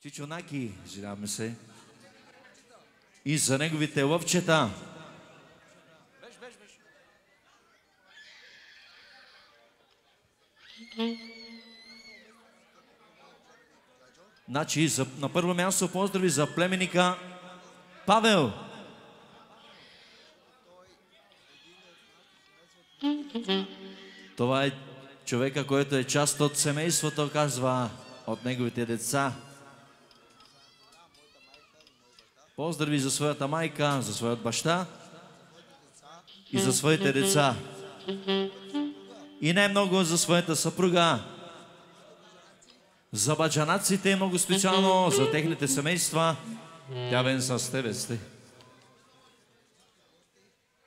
Чичонаки, извиняваме се. И за неговите лъвчета. Значи, на първо място поздрави за племенника Павел. Това е човека, който е част от семейството, казва, от неговите деца. Поздрави за своята майка, за своят баща и за своите деца. И най-много за своята съпруга. За баджанаците, много специално, за техните семейства. Тя вен с тебе сте.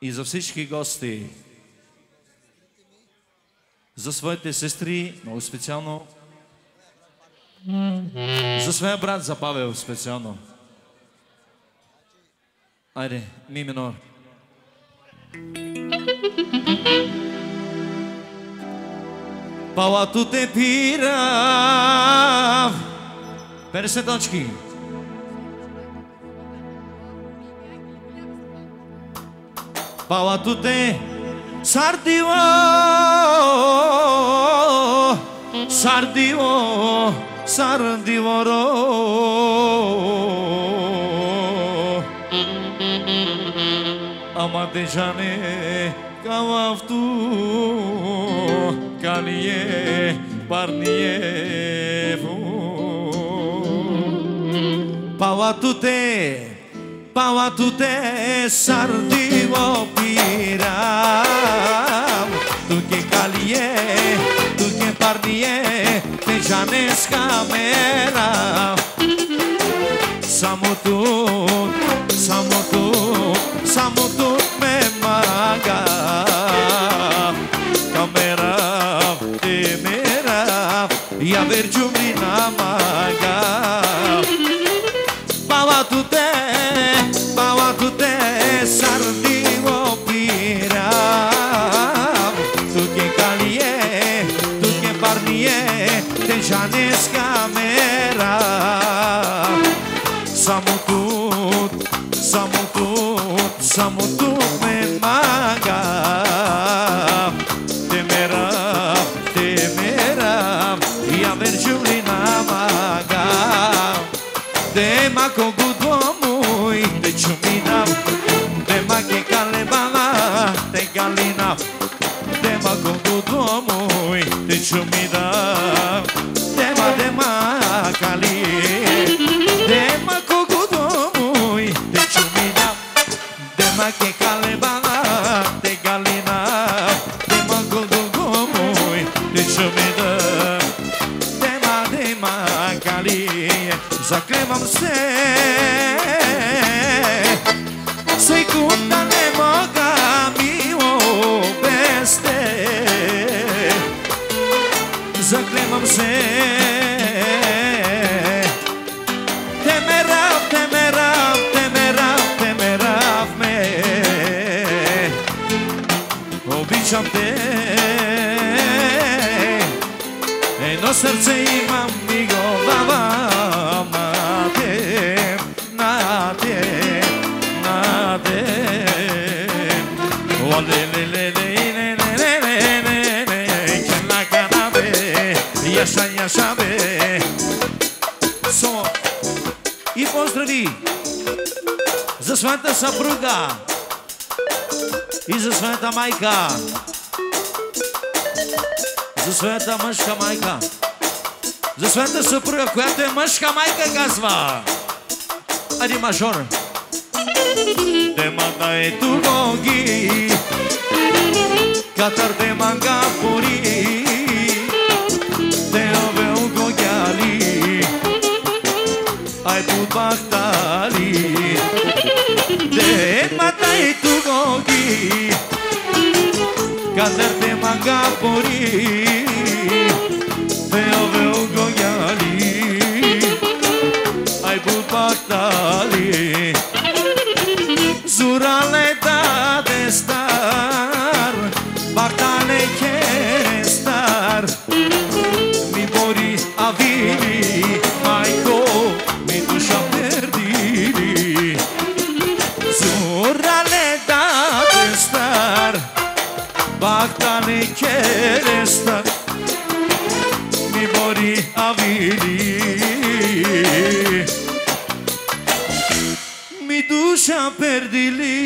И за всички гости. За своите сестри, много специално. За своя брат, за Павел специално. Айде, ми минор. Палато те пира. 50 точки. Палато те сардило, сардило, сардилоро. Ама дежане калавту, калие, парниеву. Палато те сардило пирам. Туке калие, туке парние, дежане с камера. Само тут ме мага. Камера, темера, я верчу ми намага. Палато те сардило пирам. Туке калие, туке парние, дежане с камера. Само тут ме мага. Темера, я верчу ли намага. Дема колко домой, те чуминам. Дема ке калебана, те галинам. Дема колко домой, те чуминам. Дема кали. Дема колко домой, те чуминам. Dema que calebana, te galina, dema gogogomoy, te chumida, dema cali, zaklevam se conta ne moga mi obeste, zaklevam se. Обичам те, едно сърце имам и го давам на те. Яша бе. И поздрави за своята съпруга и за своята майка, за своята мъжка майка, за своята съпруга, която е мъжка майка, казва. Ади мажор. Темата е тугоги, катър те манга пори, те обел гогяли, ай подбахтали. Темата е тугоги, катър те манга пори, те обел гогяли, ай подбахтали. Zura le da de star, bactale che star, mi mori a vivi, Maiko. quer estar, mi mori avili, mi duša perdili.